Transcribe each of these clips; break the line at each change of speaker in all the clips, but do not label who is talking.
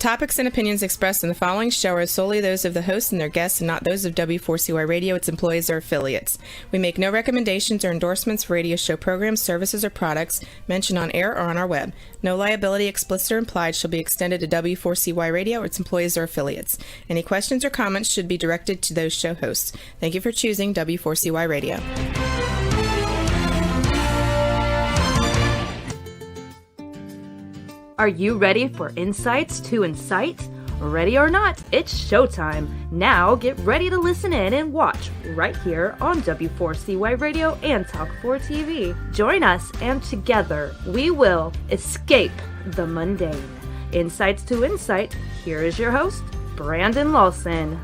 topics and opinions expressed in the following show are solely those of the host and their guests and not those of W4CY Radio, its employees, or affiliates. We make no recommendations or endorsements for radio show programs, services, or products mentioned on air or on our web. No liability, explicit or implied, shall be extended to W4CY Radio or its employees or affiliates. Any questions or comments should be directed to those show hosts. Thank you for choosing W4CY Radio.
Are you ready for Insights to Incite? Ready or not, it's showtime. Now get ready to listen in and watch right here on W4CY Radio and Talk4 TV. Join us and together we will escape the mundane. Insights to Incite, here is your host, Brandon Lawson.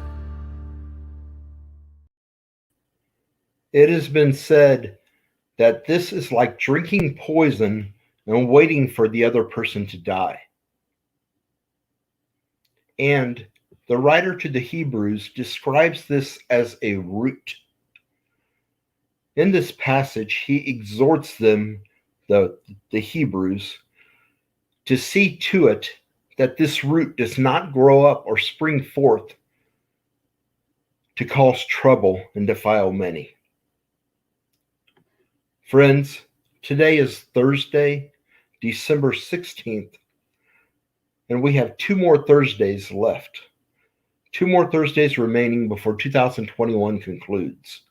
It has been said that this is like drinking poison and waiting for the other person to die. And the writer to the Hebrews describes this as a root. In this passage, he exhorts them, the Hebrews, to see to it that this root does not grow up or spring forth to cause trouble and defile many. Friends, today is Thursday, December 16th, and we have 2 more Thursdays left. 2 more Thursdays remaining before 2021 concludes.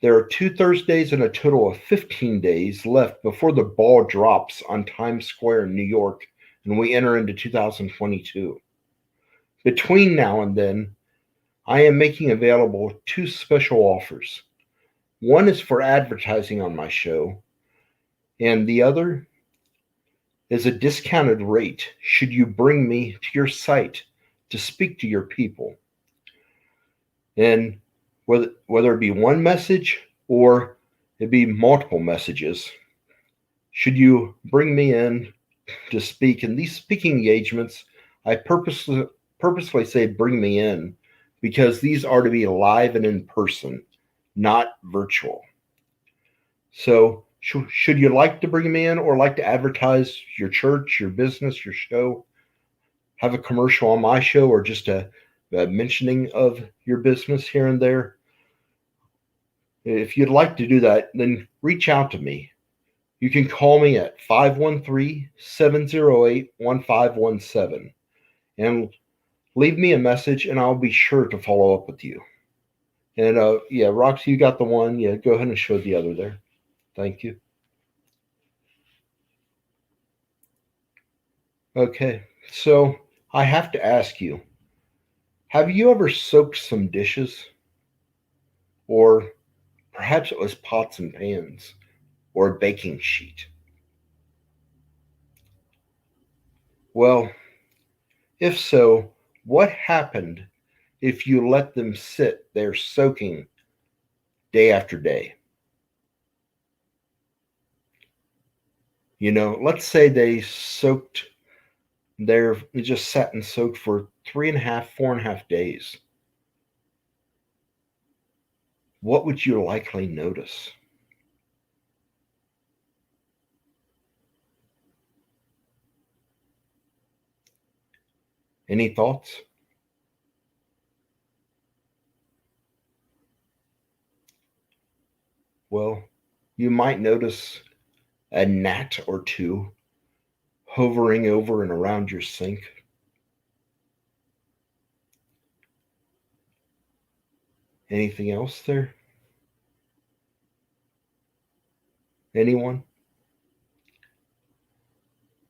There are 2 Thursdays and a total of 15 days left before the ball drops on Times Square in New York and we enter into 2022. Between now and then, I am making available 2 special offers. One is for advertising on my show, and the other is a discounted rate should you bring me to your site to speak to your people. And whether it be one message or it be multiple messages, should you bring me in to speak in these speaking engagements, I purposely say bring me in because these are to be live and in person, not virtual. So should you like to bring me in or like to advertise your church, your business, your show, have a commercial on my show or just a mentioning of your business here and there? If you'd like to do that, then reach out to me. You can call me at 513-708-1517 and leave me a message and I'll be sure to follow up with you. And yeah, Roxy, you got the one. Yeah, go ahead and show the other there. Thank you. Okay, so I have to ask you, have you ever soaked some dishes? Or perhaps it was pots and pans or a baking sheet? Well, if so, what happened if you let them sit there soaking day after day? You know, let's say they soaked there, they just sat and soaked for 3.5, 4.5 days. What would you likely notice? Any thoughts? Well, you might notice a gnat or two hovering over and around your sink. Anything else there? Anyone?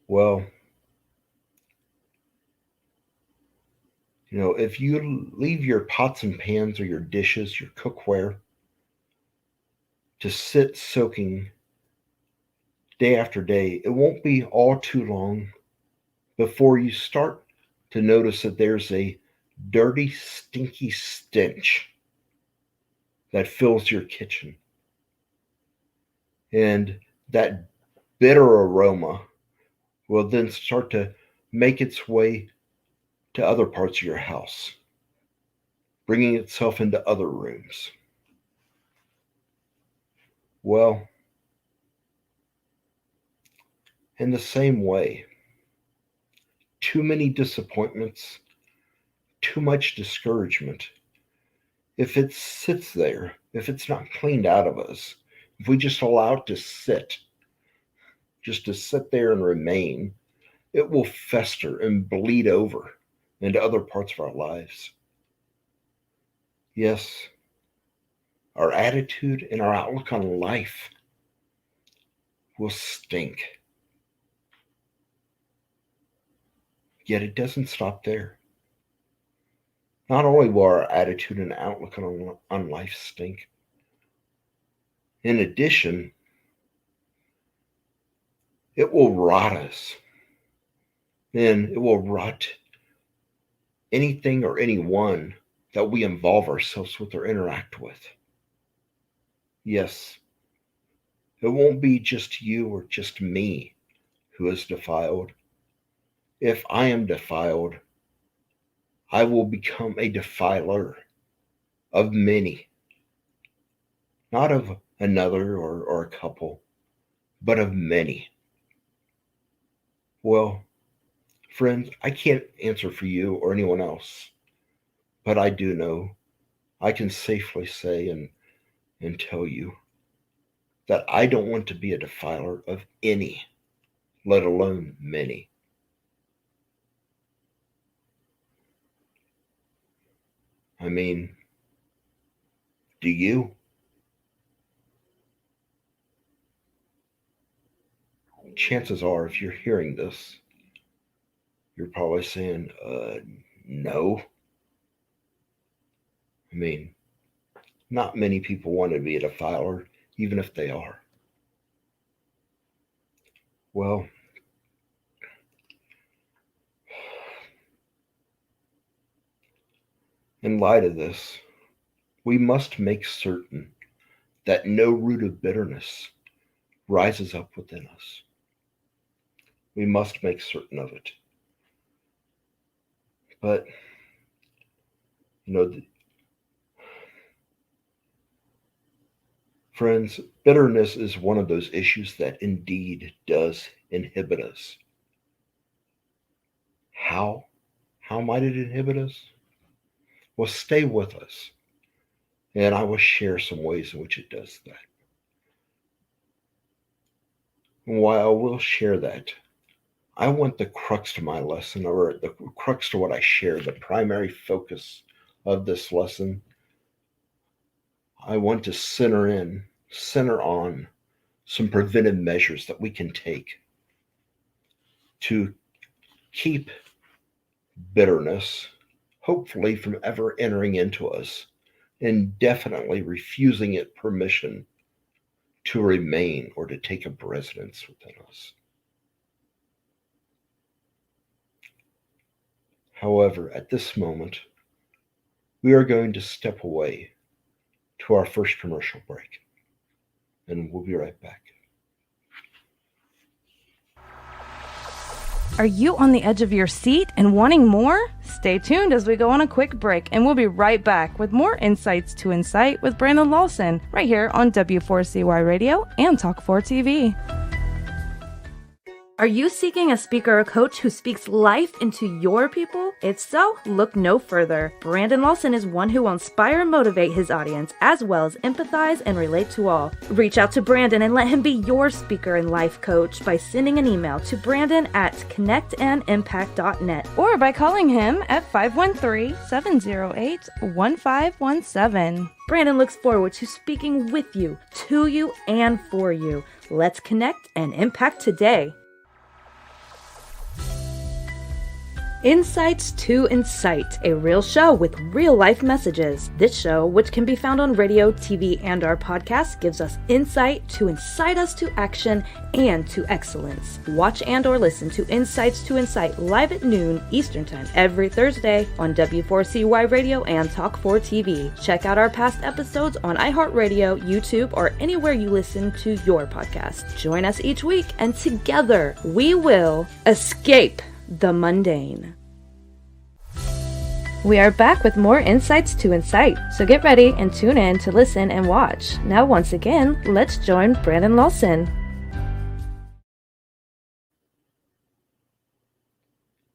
Well, you know, if you leave your pots and pans or your dishes, your cookware, to sit soaking day after day, it won't be all too long before you start to notice that there's a dirty, stinky stench that fills your kitchen. And that bitter aroma will then start to make its way to other parts of your house, bringing itself into other rooms. Well, in the same way, too many disappointments, too much discouragement, if it sits there, if it's not cleaned out of us, if we just allow it to sit, just to sit there and remain, it will fester and bleed over into other parts of our lives. Yes, our attitude and our outlook on life will stink. Yet it doesn't stop there. Not only will our attitude and outlook on life stink, in addition, it will rot us. Then it will rot anything or anyone that we involve ourselves with or interact with. Yes, it won't be just you or just me who is defiled. If I am defiled, I will become a defiler of many. Not of another or a couple, but of many. Well, friends, I can't answer for you or anyone else, but I do know, I can safely say and tell you that I don't want to be a defiler of any, let alone many. I mean, do you? Chances are, if you're hearing this, you're probably saying, no. I mean, not many people want to be a defiler, even if they are. Well, in light of this, we must make certain that no root of bitterness rises up within us. We must make certain of it. But, friends, bitterness is one of those issues that indeed does inhibit us. How? How might it inhibit us? Well, stay with us, and I will share some ways in which it does that. And while I will share that, I want the crux to my lesson, or the crux to what I share, the primary focus of this lesson, I want to center on some preventive measures that we can take to keep bitterness, hopefully from ever entering into us, and definitely refusing it permission to remain or to take up residence within us. However, at this moment, we are going to step away to our first commercial break, and we'll be right back.
Are you on the edge of your seat and wanting more? Stay tuned as we go on a quick break, and we'll be right back with more Insights to Incite with Brandon Lawson, right here on W4CY Radio and Talk4 TV. Are you seeking a speaker or coach who speaks life into your people? If so, look no further. Brandon Lawson is one who will inspire and motivate his audience, as well as empathize and relate to all. Reach out to Brandon and let him be your speaker and life coach by sending an email to brandon@connectandimpact.net or by calling him at 513-708-1517. Brandon looks forward to speaking with you, to you, and for you. Let's connect and impact today. Insights to Incite, a real show with real-life messages. This show, which can be found on radio, TV, and our podcast, gives us insight to incite us to action and to excellence. Watch and or listen to Insights to Incite live at noon Eastern Time every Thursday on W4CY Radio and Talk4 TV. Check out our past episodes on iHeartRadio, YouTube, or anywhere you listen to your podcast. Join us each week, and together we will escape the mundane. We are back with more Insights to Incite, so get ready and tune in to listen and watch. Now, once again, let's join Brandon Lawson.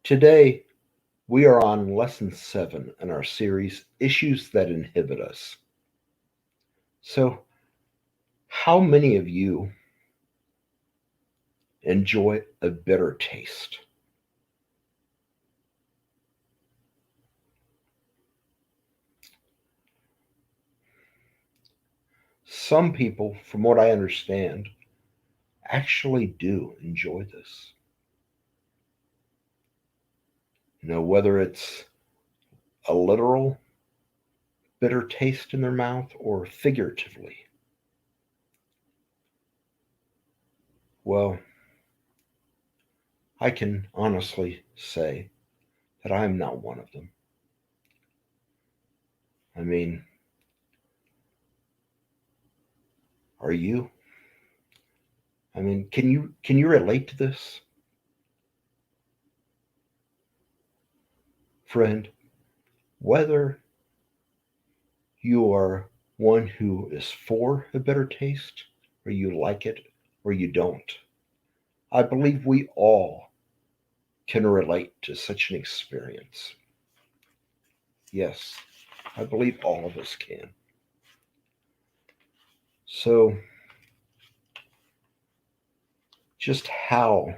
Today, we are on lesson 7 in our series, Issues That Inhibit Us. So, how many of you enjoy a bitter taste? Some people, from what I understand, actually do enjoy this. Whether it's a literal bitter taste in their mouth or figuratively. Well, I can honestly say that I am not one of them. I mean, are you? I mean, can you relate to this? Friend, whether you are one who is for a bitter taste, or you like it, or you don't, I believe we all can relate to such an experience. Yes, I believe all of us can. So, just how?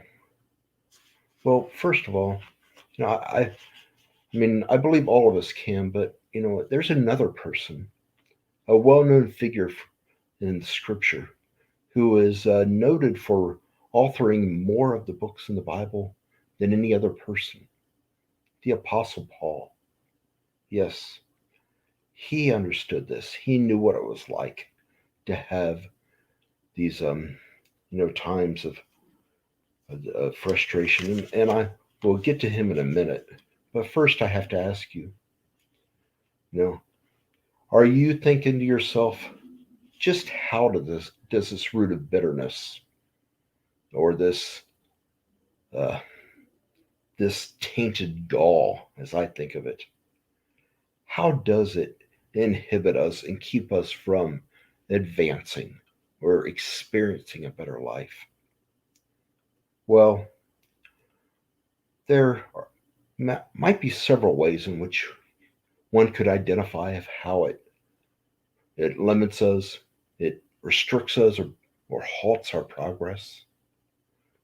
Well, first of all, I believe all of us can, but there's another person, a well-known figure in Scripture, who is noted for authoring more of the books in the Bible than any other person, the Apostle Paul. Yes, he understood this. He knew what it was like to have these, times of frustration, and I will get to him in a minute. But first, I have to ask you, you know, are you thinking to yourself, just how does this root of bitterness or uh, this tainted gall, as I think of it, how does it inhibit us and keep us from advancing or experiencing a better life? Well, there might be several ways in which one could identify of how it limits us, it restricts us, or halts our progress.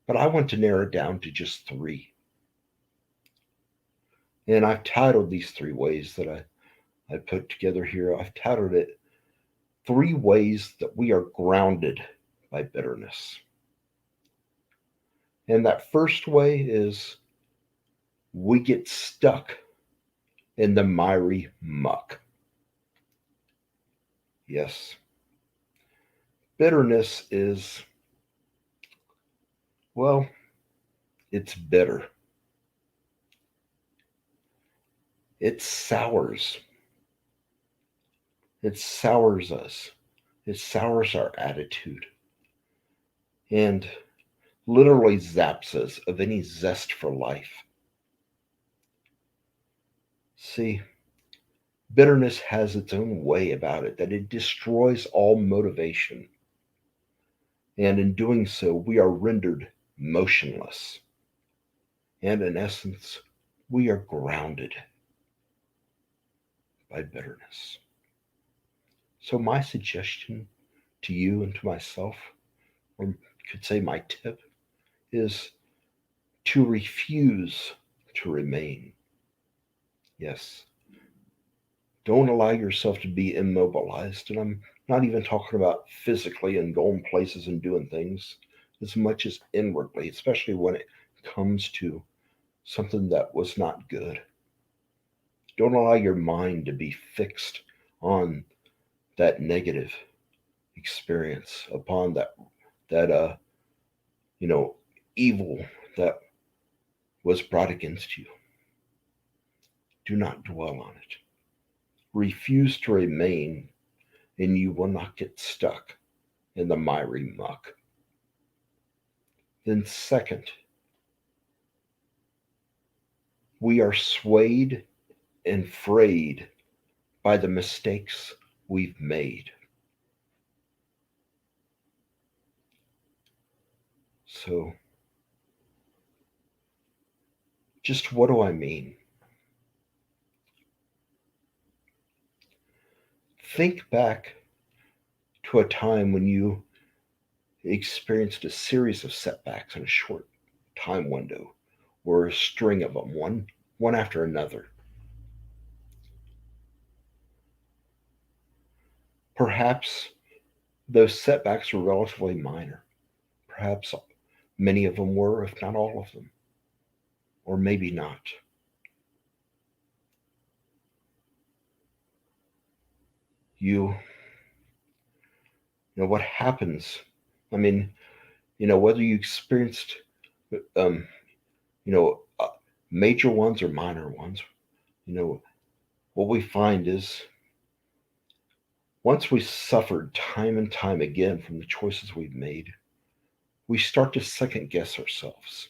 But I want to narrow it down to just 3. And I've titled these 3 ways that I put together here. I've titled it 3 ways that we are grounded by bitterness. And that first way is we get stuck in the miry muck. Yes. Bitterness is, well, it's bitter. It sours. It sours us. It sours our attitude. And literally zaps us of any zest for life. See, bitterness has its own way about it, that it destroys all motivation. And in doing so, we are rendered motionless. And in essence, we are grounded by bitterness. So, my suggestion to you and to myself, or could say my tip, is to refuse to remain. Yes. Don't allow yourself to be immobilized. And I'm not even talking about physically and going places and doing things as much as inwardly, especially when it comes to something that was not good. Don't allow your mind to be fixed on that negative experience, upon that you know evil that was brought against you. Do not dwell on it. Refuse to remain, and you will not get stuck in the miry muck. Then, second, we are swayed and frayed by the mistakes we've made. So, Just what do I mean? Think back to a time when you experienced a series of setbacks in a short time window, or a string of them, one after another. Perhaps those setbacks were relatively minor. Perhaps many of them were, if not all of them, or maybe not. You, you know what happens. I mean, whether you experienced, um, you know, major ones or minor ones, you know, what we find is once we suffered time and time again from the choices we've made, we start to second guess ourselves.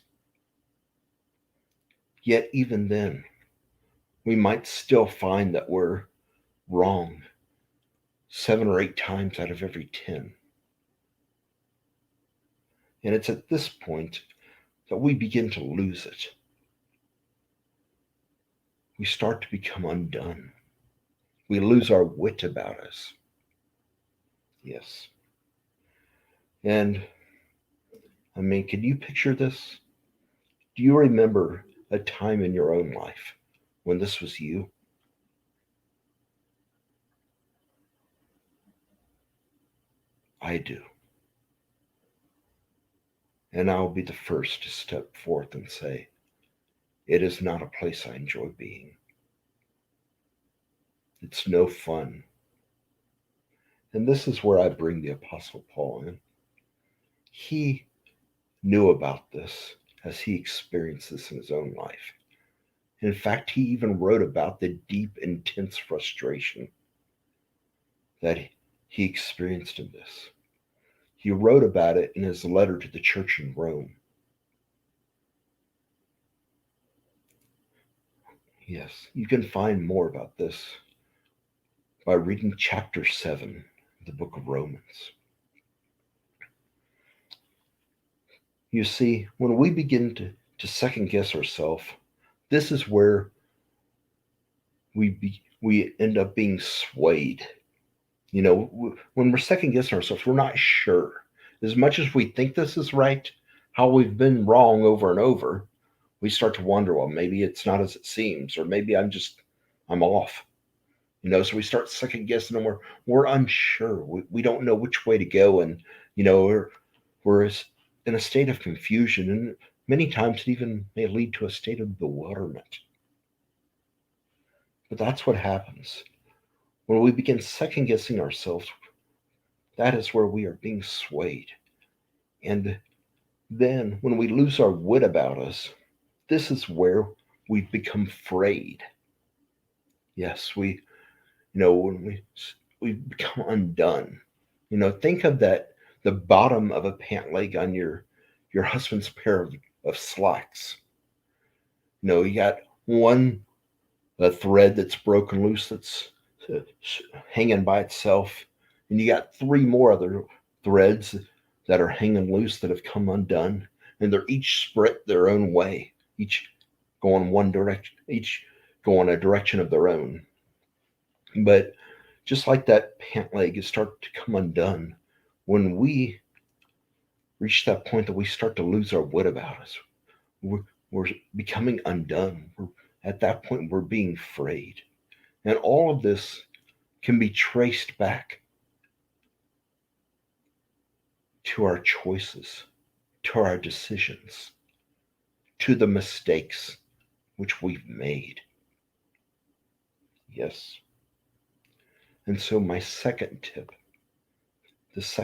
Yet, even then, we might still find that we're wrong 7 or 8 times out of every 10. And it's at this point that we begin to lose it. We start to become undone. We lose our wit about us. Yes. And I mean, can you picture this? Do you remember a time in your own life when this was you? I do. And I'll be the first to step forth and say, it is not a place I enjoy being. It's no fun. And this is where I bring the Apostle Paul in. He knew about this as he experienced this in his own life. In fact, he even wrote about the deep, intense frustration that he experienced in this. He wrote about it in his letter to the church in Rome. Yes, you can find more about this by reading chapter 7 of the book of Romans. You see, when we begin to second guess ourselves, this is where we end up being swayed. When we're second guessing ourselves, we're not sure. As much as we think this is right, how we've been wrong over and over, we start to wonder, well, maybe it's not as it seems, or maybe I'm off. So we start second guessing and we're unsure. We don't know which way to go. And, we're in a state of confusion. And many times it even may lead to a state of bewilderment. But that's what happens. When we begin second guessing ourselves, that is where we are being swayed. And then when we lose our wit about us, this is where we become frayed. Yes, when we become undone. Think of that, the bottom of a pant leg on your husband's pair of slacks. You got one a thread that's broken loose, that's hanging by itself, and you got three more other threads that are hanging loose that have come undone, and they're each spread their own way, each going one direction, each going a direction of their own. But just like that pant leg is starting to come undone, when we reach that point that we start to lose our wit about us, we're becoming undone. At that point, we're being frayed. And all of this can be traced back to our choices, to our decisions, to the mistakes which we've made. Yes. And so my second tip, this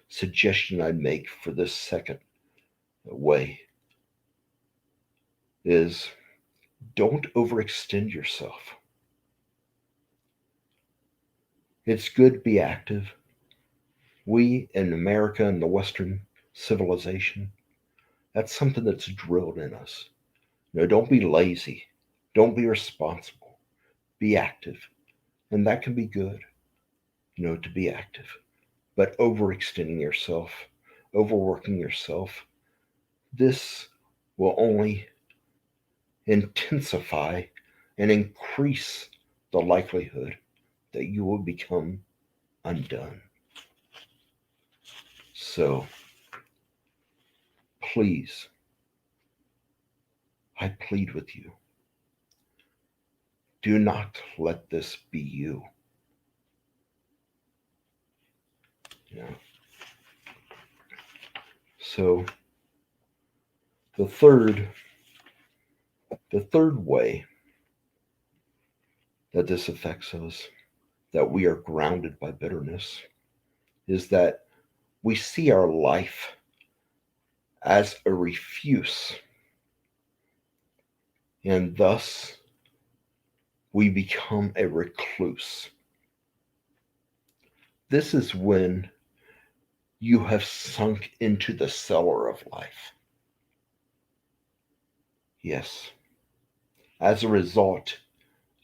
suggestion I'd make for this second way is don't overextend yourself. It's good to be active. We in America and the Western civilization, that's something that's drilled in us. Don't be lazy. Don't be responsible. Be active. And that can be good, to be active. But overextending yourself, overworking yourself, this will only intensify and increase the likelihood that you will become undone. So, please, I plead with you, do not let this be you. Yeah. So, the third way that this affects us, that we are grounded by bitterness, is that we see our life as a refuse, and thus we become a recluse. This is when you have sunk into the cellar of life. Yes. As a result,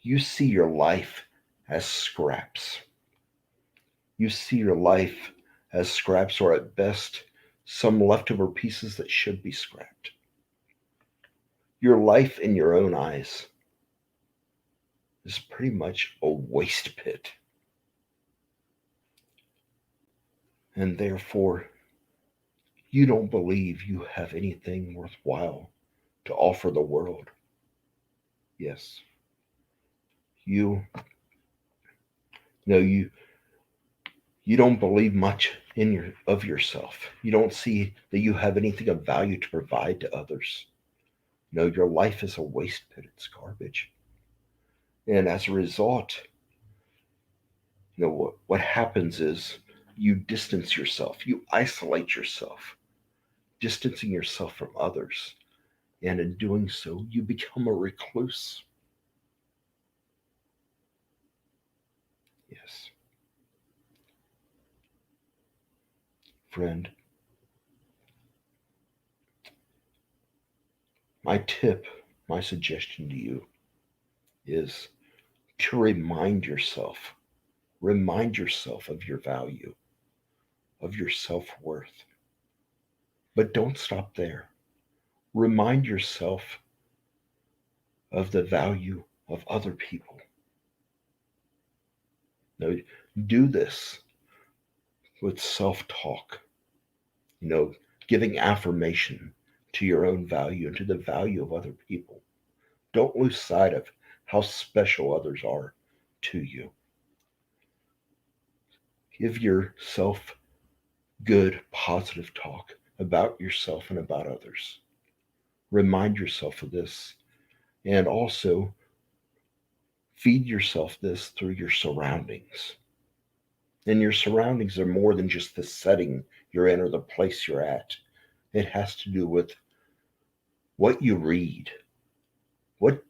you see your life as scraps. You see your life as scraps, or at best, some leftover pieces that should be scrapped. Your life in your own eyes is pretty much a waste pit. And therefore, you don't believe you have anything worthwhile to offer the world. Yes. You know you don't believe much of yourself. You don't see that you have anything of value to provide to others. No, your life is a waste pit. It's garbage. And as a result, what happens is you distance yourself, you isolate yourself, distancing yourself from others. And in doing so, you become a recluse. Yes. Friend, my suggestion to you is to remind yourself of your value, of your self-worth. But don't stop there. Remind yourself of the value of other people. Now, do this with self-talk, giving affirmation to your own value and to the value of other people. Don't lose sight of how special others are to you. Give yourself good, positive talk about yourself and about others. Remind yourself of this, and also feed yourself this through your surroundings. And your surroundings are more than just the setting you're in or the place you're at. It has to do with what you read. What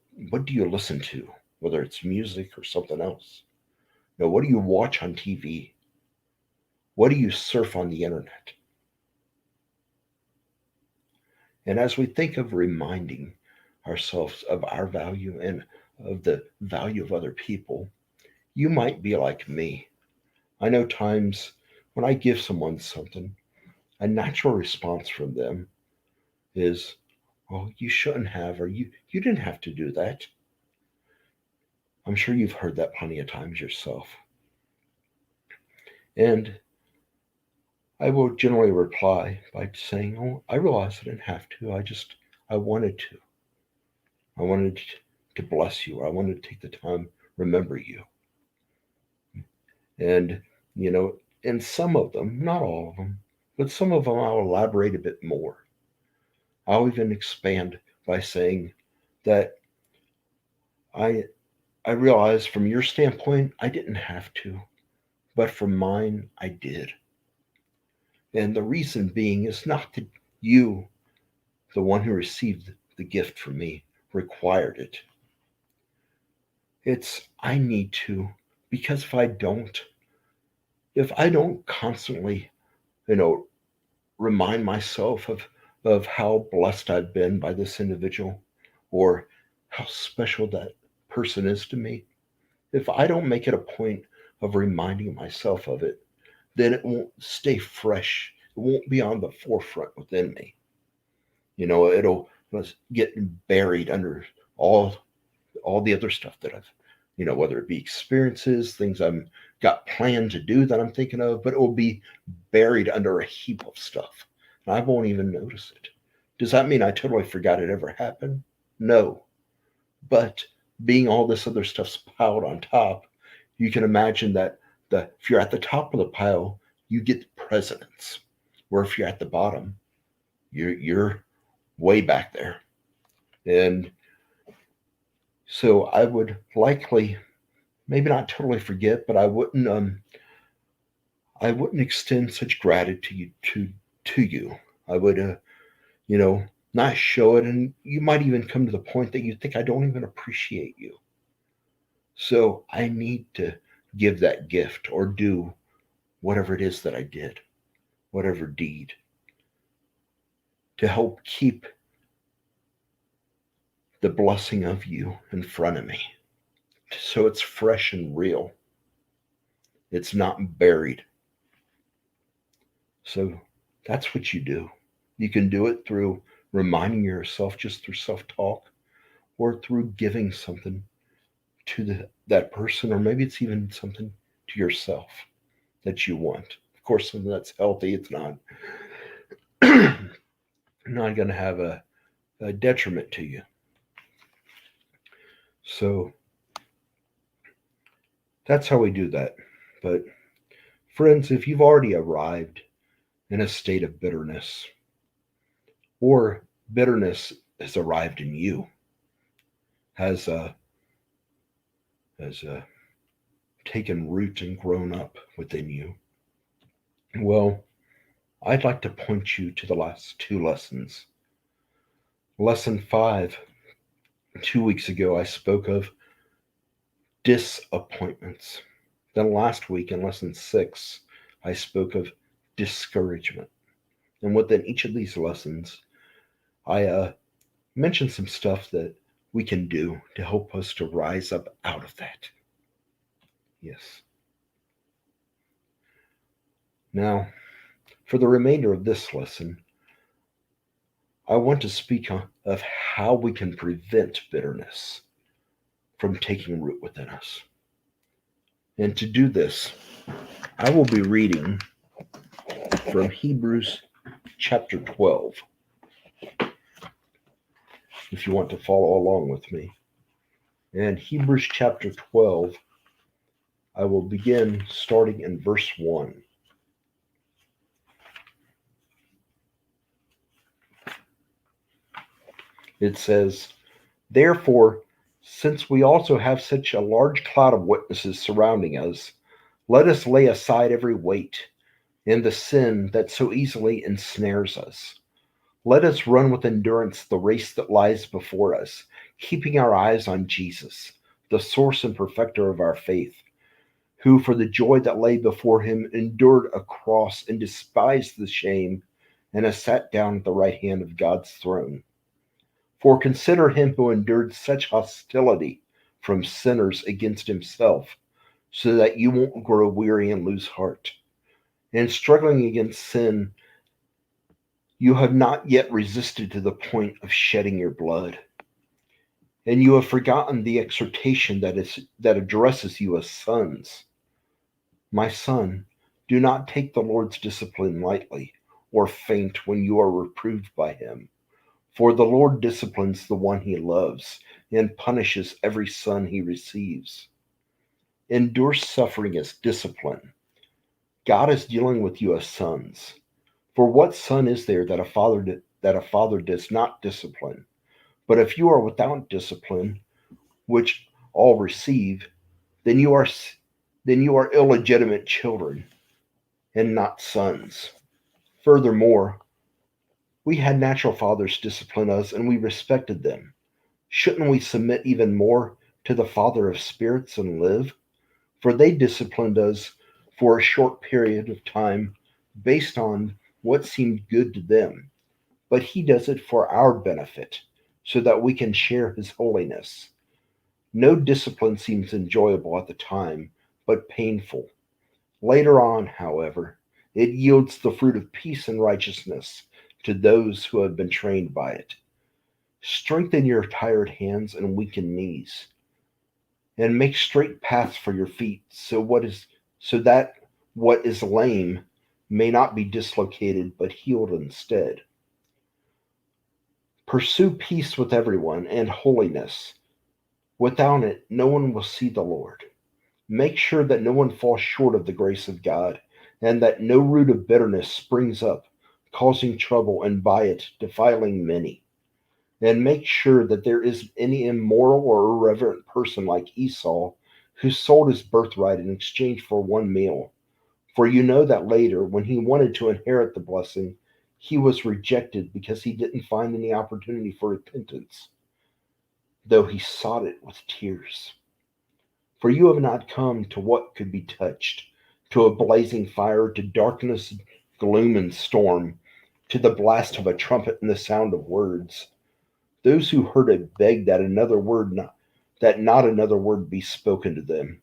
do you listen to, whether it's music or something else? What do you watch on TV? What do you surf on the internet? And as we think of reminding ourselves of our value and of the value of other people, you might be like me. I know times when I give someone something, a natural response from them is, "Oh, you shouldn't have," or you didn't have to do that. I'm sure you've heard that plenty of times yourself. And I will generally reply by saying, "Oh, I realize I didn't have to. I wanted to. I wanted to bless you. I wanted to take the time, remember you." And, and some of them, not all of them, but some of them I'll elaborate a bit more. I'll even expand by saying that I I realize from your standpoint I didn't have to, but from mine I did. And the reason being is not that you, the one who received the gift from me, required it. It's I need to, because if I don't constantly, you know, remind myself of how blessed I've been by this individual, or how special that person is to me, if I don't make it a point of reminding myself of it, then it won't stay fresh. It won't be on the forefront within me. It'll get buried under all the other stuff that I've, whether it be experiences, things I'm got planned to do that I'm thinking of, but it will be buried under a heap of stuff. And I won't even notice it. Does that mean I totally forgot it ever happened? No. But being all this other stuff's piled on top, you can imagine that if you're at the top of the pile, you get the precedence. Or if you're at the bottom, you're way back there. And so I would likely, maybe not totally forget, but I wouldn't extend such gratitude to you. I would not show it, and you might even come to the point that you think I don't even appreciate you. So I need to give that gift or do whatever it is that I did, whatever deed, to help keep the blessing of you in front of me. So it's fresh and real. It's not buried. So that's what you do. You can do it through reminding yourself, just through self-talk, or through giving something to that person, or maybe it's even something to yourself that you want. Of course, something that's healthy. It's not not going to have a detriment to you. So that's how we do that. But friends, if you've already arrived in a state of bitterness, or bitterness has arrived in you, has taken root and grown up within you, well, I'd like to point you to the last two lessons. Lesson 5, 2 weeks ago, I spoke of disappointments. Then last week in lesson 6, I spoke of discouragement. And within each of these lessons, I mentioned some stuff that we can do to help us to rise up out of that. Yes. Now, for the remainder of this lesson, I want to speak of how we can prevent bitterness from taking root within us. And to do this, I will be reading from Hebrews chapter 12, if you want to follow along with me. And Hebrews chapter 12, I will begin starting in verse 1. It says, "Therefore, since we also have such a large cloud of witnesses surrounding us, let us lay aside every weight and the sin that so easily ensnares us. Let us run with endurance the race that lies before us, keeping our eyes on Jesus, the source and perfecter of our faith, who for the joy that lay before him endured a cross and despised the shame, and has sat down at the right hand of God's throne. For consider him who endured such hostility from sinners against himself, so that you won't grow weary and lose heart. And struggling against sin, you have not yet resisted to the point of shedding your blood. And you have forgotten the exhortation that addresses you as sons. My son, do not take the Lord's discipline lightly, or faint when you are reproved by him. For the Lord disciplines the one he loves, and punishes every son he receives. Endure suffering as discipline. God is dealing with you as sons. For what son is there that a father does not discipline? But if you are without discipline, which all receive, then you are illegitimate children, and not sons. Furthermore, we had natural fathers discipline us, and we respected them. Shouldn't we submit even more to the Father of spirits and live? For they disciplined us for a short period of time based on what seemed good to them. But he does it for our benefit, so that we can share his holiness. No discipline seems enjoyable at the time, but painful. Later on, however, it yields the fruit of peace and righteousness to those who have been trained by it. Strengthen your tired hands and weakened knees, and make straight paths for your feet, so that what is lame may not be dislocated but healed instead. Pursue peace with everyone and holiness. Without it, no one will see the Lord. Make sure that no one falls short of the grace of God, and that no root of bitterness springs up, causing trouble, and by it defiling many. And make sure that there isn't any immoral or irreverent person like Esau, who sold his birthright in exchange for one meal. For you know that later, when he wanted to inherit the blessing, he was rejected because he didn't find any opportunity for repentance, though he sought it with tears. For you have not come to what could be touched, to a blazing fire, to darkness, gloom, and storm, to the blast of a trumpet and the sound of words. Those who heard it begged that not another word be spoken to them,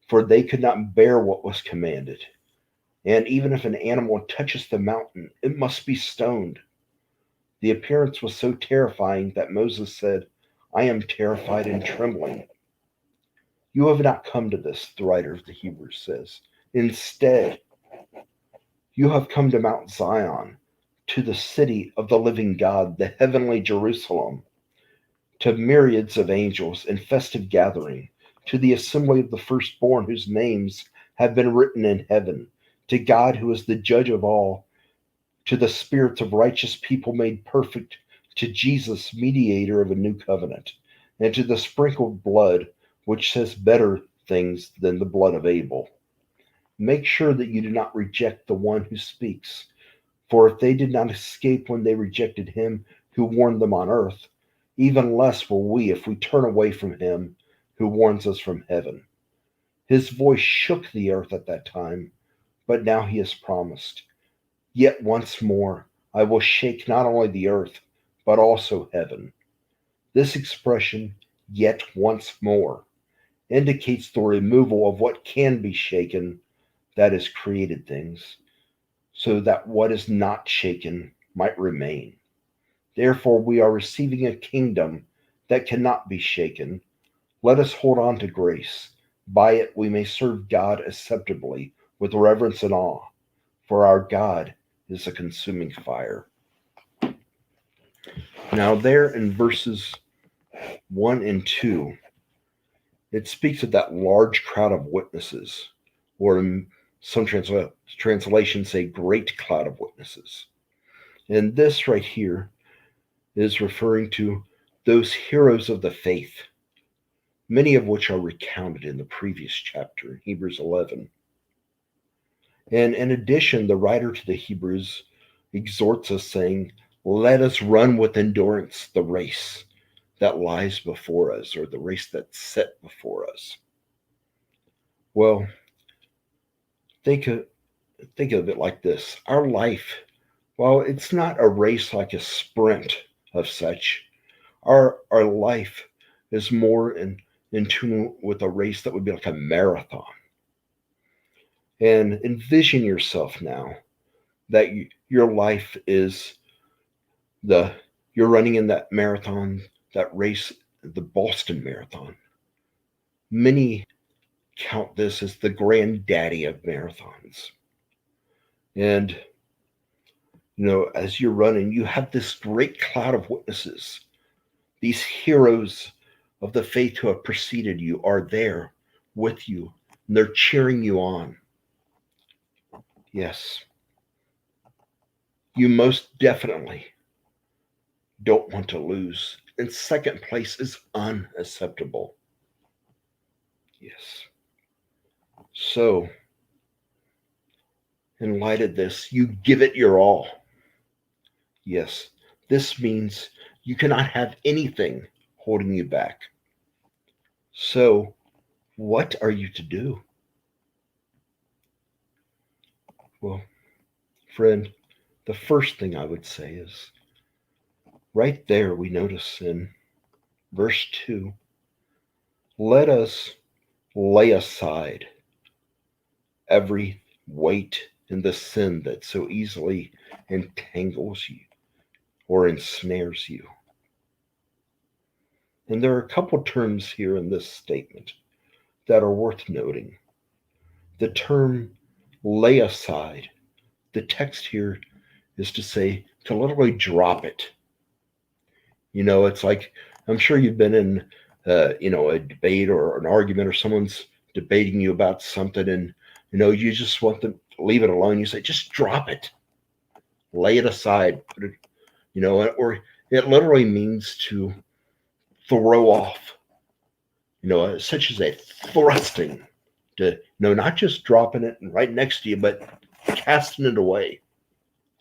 for they could not bear what was commanded. And even if an animal touches the mountain, it must be stoned. The appearance was so terrifying that Moses said, I am terrified and trembling. You have not come to this, the writer of the Hebrews says. Instead, you have come to Mount Zion, to the city of the living God, the heavenly Jerusalem, to myriads of angels in festive gathering, to the assembly of the firstborn whose names have been written in heaven, to God who is the judge of all, to the spirits of righteous people made perfect, to Jesus, mediator of a new covenant, and to the sprinkled blood, which says better things than the blood of Abel. Make sure that you do not reject the one who speaks, for if they did not escape when they rejected him who warned them on earth, even less will we if we turn away from him who warns us from heaven. His voice shook the earth at that time, but now he has promised, yet once more I will shake not only the earth, but also heaven. This expression, yet once more, indicates the removal of what can be shaken, that is, created things, so that what is not shaken might remain. Therefore, we are receiving a kingdom that cannot be shaken. Let us hold on to grace. By it we may serve God acceptably with reverence and awe, for our God is a consuming fire. Now, there in verses 1 and 2, it speaks of that large crowd of witnesses, or in some translations say great cloud of witnesses. And this right here is referring to those heroes of the faith, many of which are recounted in the previous chapter, in Hebrews 11. And in addition, the writer to the Hebrews exhorts us, saying, let us run with endurance the race that lies before us, or the race that's set before us. Well, think of it like this. Our life, while it's not a race like a sprint of such, our life is more in tune with a race that would be like a marathon. And envision yourself now that your life is you're running in that marathon, that race, the Boston Marathon. Many count this as the granddaddy of marathons. And, as you're running, you have this great cloud of witnesses. These heroes of the faith who have preceded you are there with you, and they're cheering you on. Yes, you most definitely don't want to lose. And second place is unacceptable. Yes. So, in light of this, you give it your all. Yes, this means you cannot have anything holding you back. So, what are you to do? Well, friend, the first thing I would say is right there we notice in verse 2, let us lay aside every weight and the sin that so easily entangles you or ensnares you. And there are a couple terms here in this statement that are worth noting. The term lay aside, the text here is to say to literally drop it. It's like, I'm sure you've been in, a debate or an argument, or someone's debating you about something, and you just want them to leave it alone. You say, just drop it, lay it aside, put it, or it literally means to throw off, such as a thrusting, to not just dropping it right next to you, but casting it away,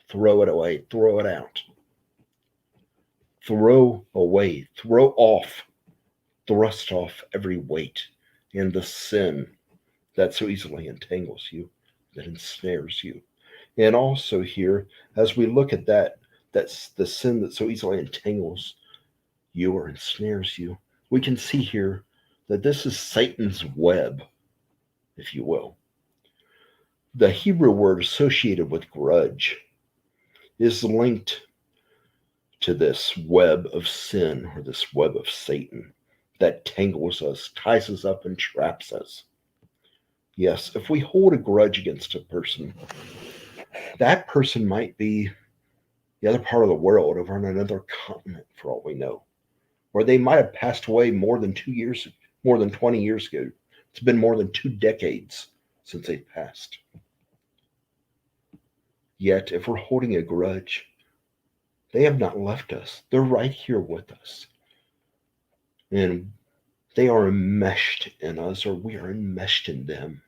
throw it away, throw it out. Throw away, throw off, thrust off every weight and the sin that so easily entangles you, that ensnares you. And also here, as we look at that's the sin that so easily entangles you or ensnares you, we can see here that this is Satan's web, if you will. The Hebrew word associated with grudge is linked to this web of sin, or this web of Satan that tangles us, ties us up, and traps us. Yes, if we hold a grudge against a person, that person might be the other part of the world, over on another continent for all we know. Or they might have passed away more than 20 years ago. It's been more than 2 decades since they passed. Yet, if we're holding a grudge, they have not left us. They're right here with us. And they are enmeshed in us, or we are enmeshed in them.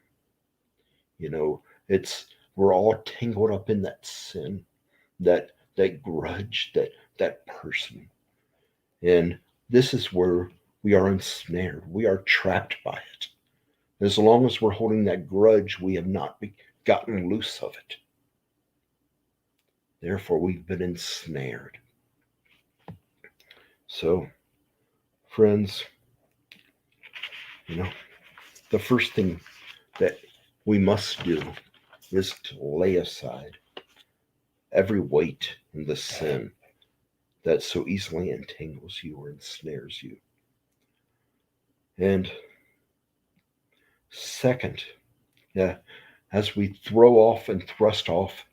We're all tangled up in that sin, that grudge, that person. And this is where we are ensnared. We are trapped by it. As long as we're holding that grudge, we have not gotten loose of it. Therefore, we've been ensnared. So, friends, the first thing that we must do is to lay aside every weight and the sin that so easily entangles you or ensnares you. And second, as we throw off and thrust off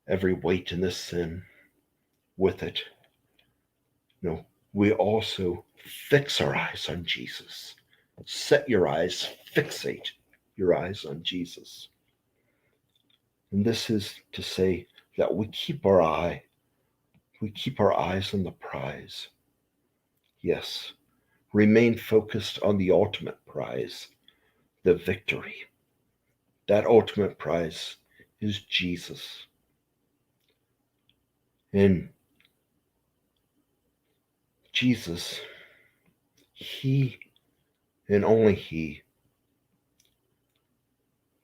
every weight in this sin with it, we also fix our eyes on Jesus. Set your eyes, fixate your eyes on Jesus. And this is to say that we keep our eyes on the prize. Yes, remain focused on the ultimate prize, the victory. That ultimate prize is Jesus. And Jesus, He and only He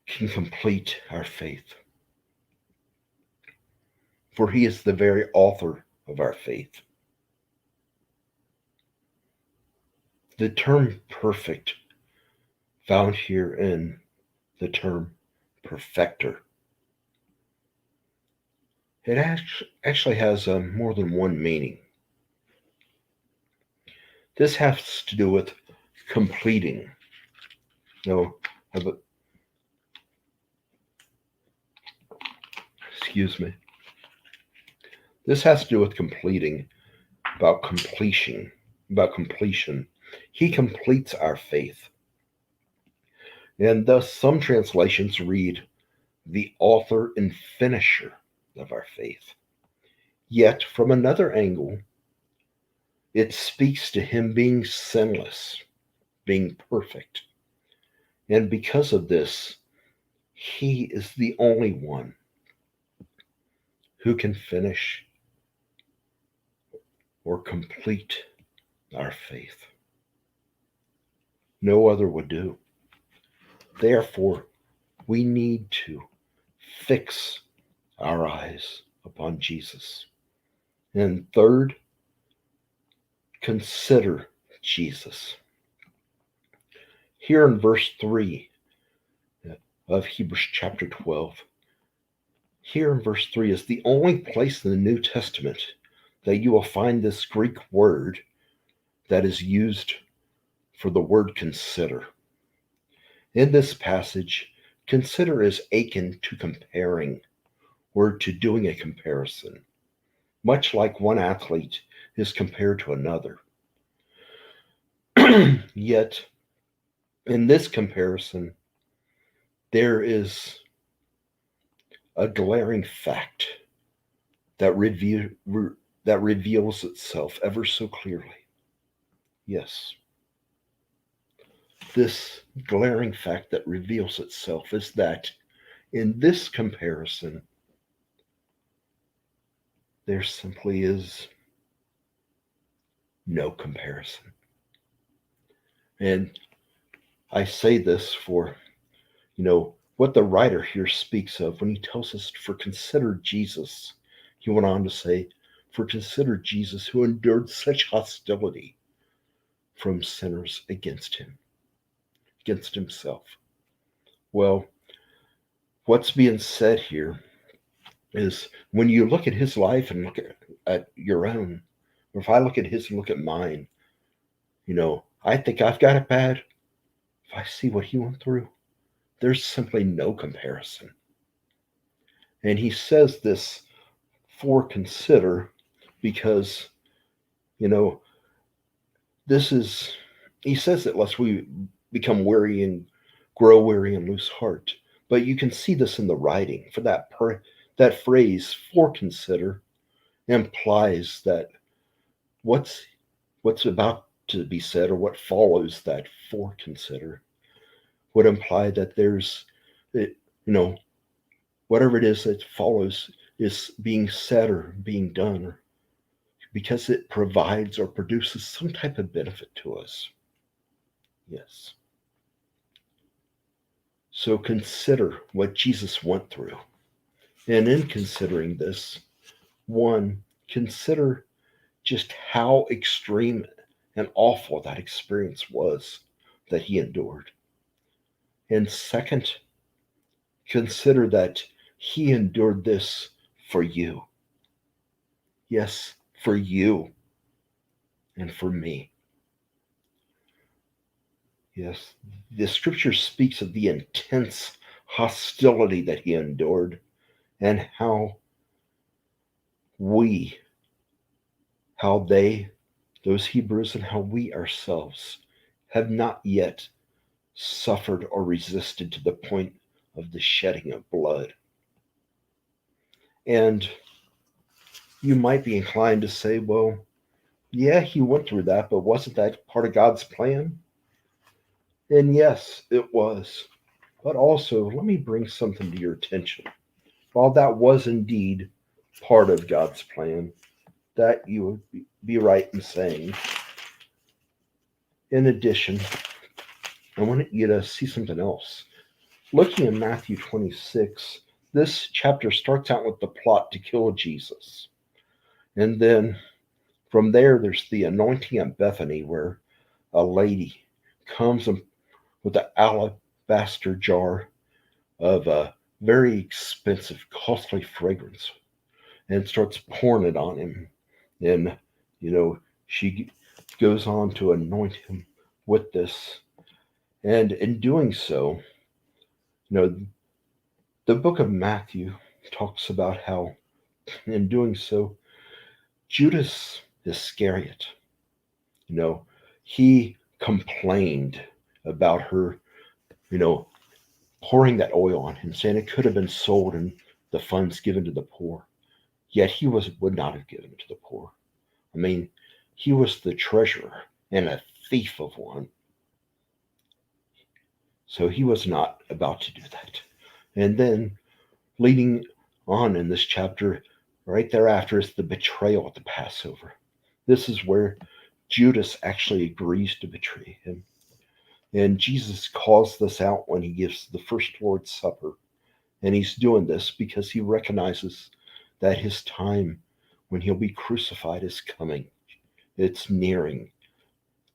can complete our faith. For He is the very author of our faith. The term perfect, found here in the term perfecter, it actually has more than one meaning. This has to do with completing. Excuse me. This has to do with completing, about completion. He completes our faith. And thus some translations read, the author and finisher of our faith. Yet, from another angle, it speaks to Him being sinless, being perfect. And because of this, He is the only one who can finish or complete our faith. No other would do. Therefore, we need to fix our eyes upon Jesus. And third, consider Jesus. Here in verse 3 of Hebrews chapter 12, here in verse 3 is the only place in the New Testament that you will find this Greek word that is used for the word consider. In this passage, consider is akin to comparing or to doing a comparison, much like one athlete is compared to another. Yet, in this comparison, there is a glaring fact that reveals itself ever so clearly. Yes, this glaring fact that reveals itself is that in this comparison, there simply is no comparison. And I say this for, what the writer here speaks of when he tells us for consider Jesus. He went on to say, for consider Jesus who endured such hostility from sinners against him, against himself. Well, what's being said here is when you look at his life and look at your own, or if I look at his and look at mine, I think I've got it bad. If I see what he went through, there's simply no comparison. And he says this for consider because, he says it lest we become weary and grow weary and lose heart. But you can see this in the writing. For that phrase, for consider, implies that what's about to be said or what follows that for consider would imply that there's, whatever it is that follows is being said or being done because it provides or produces some type of benefit to us. Yes. So consider what Jesus went through. And in considering this, one, consider just how extreme and awful that experience was that he endured. And second, consider that he endured this for you. Yes, for you and for me. Yes, the scripture speaks of the intense hostility that he endured and how those Hebrews and how we ourselves have not yet suffered or resisted to the point of the shedding of blood. And you might be inclined to say, well, yeah, he went through that, but wasn't that part of God's plan? And yes, it was. But also, let me bring something to your attention. While that was indeed part of God's plan, that you would be right in saying, in addition, I want you to see something else. Looking at Matthew 26, this chapter starts out with the plot to kill Jesus. And then from there, there's the anointing at Bethany where a lady comes with an alabaster jar of a very expensive, costly fragrance and starts pouring it on him. And, she goes on to anoint him with this. And in doing so, the book of Matthew talks about how, in doing so, Judas Iscariot, he complained about her, pouring that oil on him, saying it could have been sold and the funds given to the poor. Yet he would not have given it to the poor. I mean, he was the treasurer and a thief of one. So he was not about to do that. And then leading on in this chapter, right thereafter, is the betrayal at the Passover. This is where Judas actually agrees to betray him. And Jesus calls this out when he gives the first Lord's Supper. And he's doing this because he recognizes that his time when he'll be crucified is coming. It's nearing.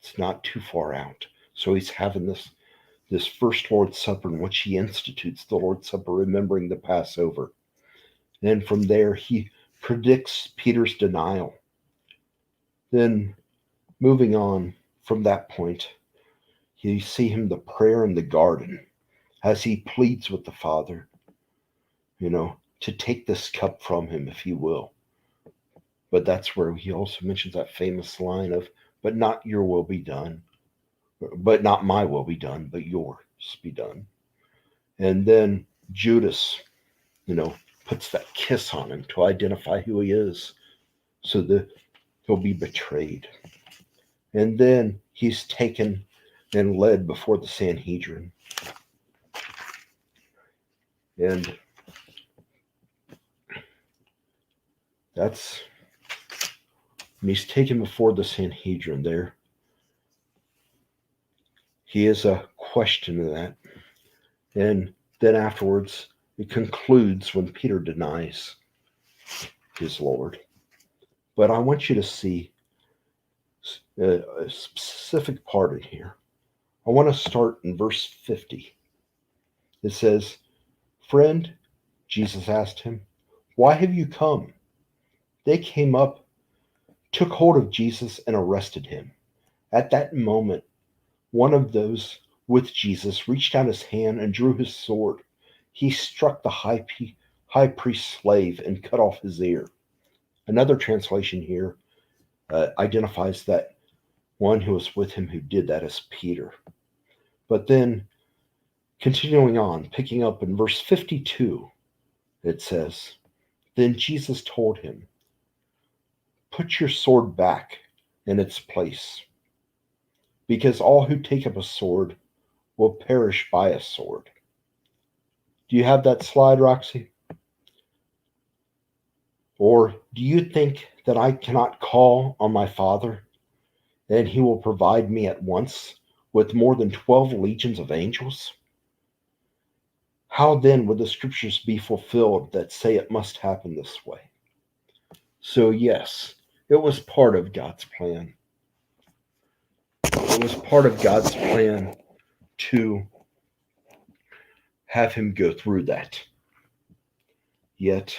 It's not too far out. So he's having this first Lord's Supper in which he institutes the Lord's Supper, remembering the Passover. And from there, he predicts Peter's denial. Then Moving on from that point, you see him the prayer in the garden as he pleads with the Father, to take this cup from him if he will. But that's where he also mentions that famous line of, but not your will be done, but not my will be done, but yours be done. And then Judas, puts that kiss on him to identify who he is so that he'll be betrayed. And then he's taken and led before the Sanhedrin. And he's taken before the Sanhedrin there. He is a question of that. And then afterwards, it concludes when Peter denies his Lord. But I want you to see a specific part in here. I want to start in verse 50. It says, "Friend," Jesus asked him, "why have you come?" They came up, took hold of Jesus, and arrested him. At that moment, one of those with Jesus reached out his hand and drew his sword. He struck the high priest's slave and cut off his ear. Another translation here identifies that one who was with him who did that as Peter. But then, continuing on, picking up in verse 52, it says, "Then Jesus told him, 'Put your sword back in its place, because all who take up a sword will perish by a sword.'" Do you have that slide, Roxy? "Or do you think that I cannot call on my Father, and he will provide me at once with more than 12 legions of angels? How then would the scriptures be fulfilled that say it must happen this way?" So yes, it was part of God's plan. It was part of God's plan to have him go through that. Yet,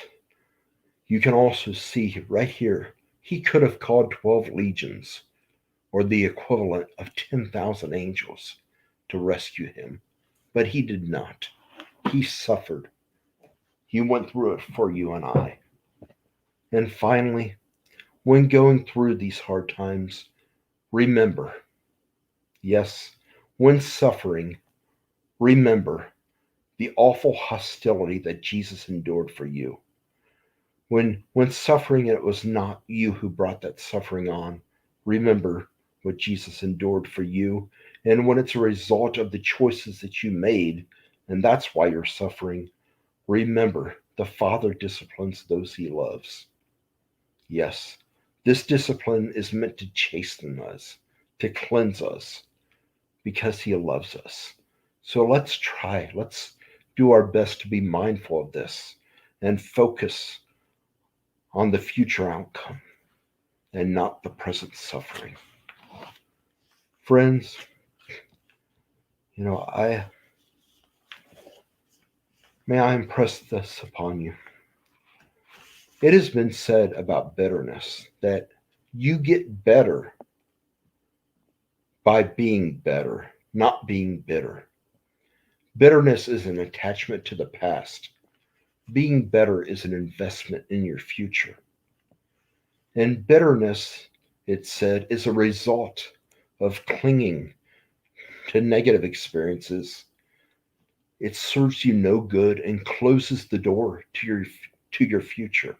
you can also see right here, he could have called 12 legions, or the equivalent of 10,000 angels, to rescue him. But he did not. He suffered. He went through it for you and I. And finally, when going through these hard times, remember, yes, when suffering, remember the awful hostility that Jesus endured for you. When suffering, it was not you who brought that suffering on. Remember what Jesus endured for you. And when it's a result of the choices that you made, and that's why you're suffering, remember the Father disciplines those he loves. Yes, this discipline is meant to chasten us, to cleanse us, because he loves us. So let's do our best to be mindful of this and focus on the future outcome and not the present suffering. Friends, may I impress this upon you. It has been said about bitterness that you get better by being better, not being bitter. Bitterness is an attachment to the past. Being better is an investment in your future. And bitterness, it said, is a result of clinging to negative experiences. It serves you no good and closes the door to your future.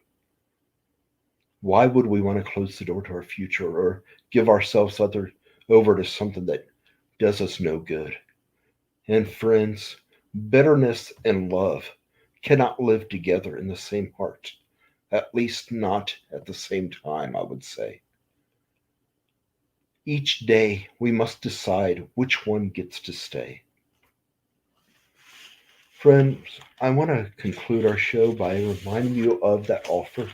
Why would we want to close the door to our future or give ourselves over to something that does us no good? And friends, bitterness and love cannot live together in the same heart. At least not at the same time, I would say. Each day we must decide which one gets to stay. Friends, I want to conclude our show by reminding you of that offer.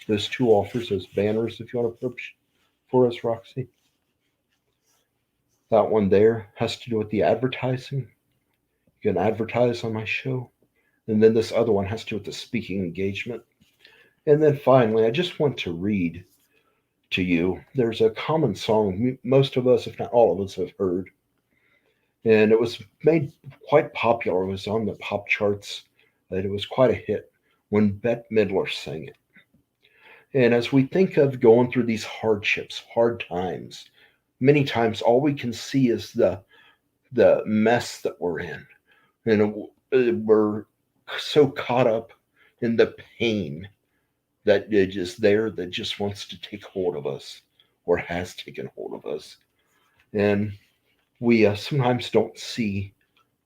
Those two offers, those banners, if you want to put for us, Roxy. That one there has to do with the advertising. You can advertise on my show. And then this other one has to do with the speaking engagement. And then finally, I just want to read to you. There's a common song most of us, if not all of us, have heard. And it was made quite popular. It was on the pop charts. And it was quite a hit when Bette Midler sang it. And as we think of going through these hardships, hard times, many times all we can see is the mess that we're in. And we're so caught up in the pain that is there that just wants to take hold of us or has taken hold of us. And we sometimes don't see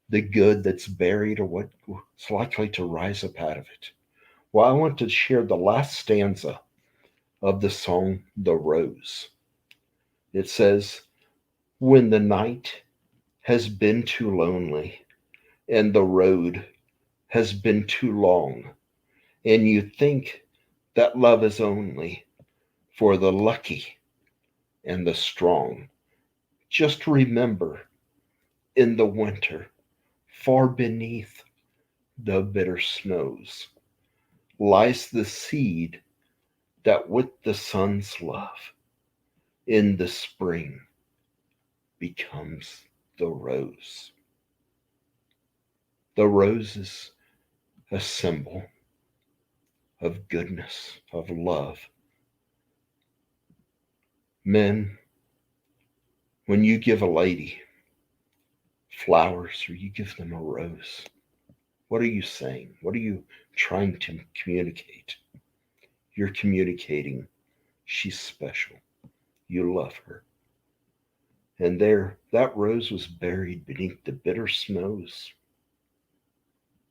the good that's buried or what's likely to rise up out of it. Well, I want to share the last stanza of the song, The Rose. It says, when the night has been too lonely and the road has been too long, and you think that love is only for the lucky and the strong, just remember, in the winter, far beneath the bitter snows, lies the seed that with the sun's love in the spring becomes the rose. The rose is a symbol of goodness, of love. Men, when you give a lady flowers or you give them a rose, what are you saying? What are you trying to communicate? You're communicating she's special. You love her. And there, that rose was buried beneath the bitter snows.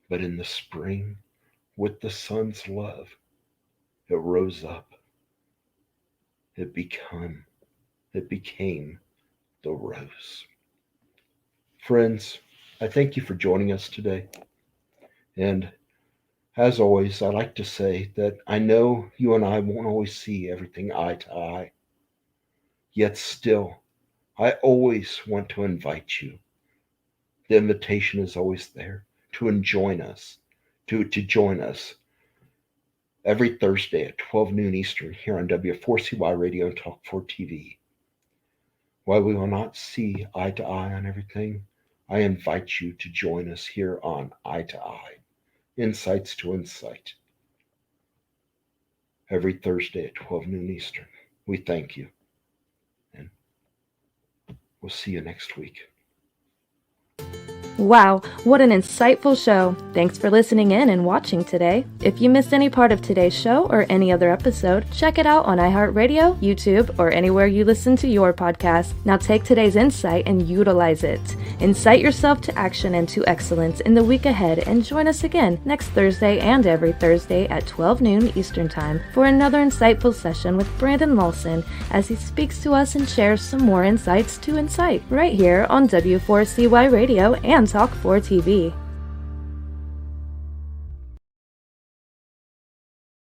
But in the spring, with the sun's love, it rose up. It became the rose. Friends, I thank you for joining us today. And as always, I like to say that I know you and I won't always see everything eye to eye. Yet still, I always want to invite you. The invitation is always there to join us, to join us every Thursday at 12 noon Eastern here on W4CY Radio and Talk 4 TV. While we will not see eye to eye on everything, I invite you to join us here on Eye to Eye, Insights to Incite, every Thursday at 12 noon Eastern. We thank you, and we'll see you next week.
Wow, what an insightful show. Thanks for listening in and watching today. If you missed any part of today's show or any other episode, check it out on iHeartRadio, YouTube, or anywhere you listen to your podcast. Now take today's insight and utilize it. Incite yourself to action and to excellence in the week ahead, and join us again next Thursday and every Thursday at 12 noon Eastern Time for another insightful session with Brandon Lawson as he speaks to us and shares some more insights to incite right here on W4CY Radio and Talk 4 TV.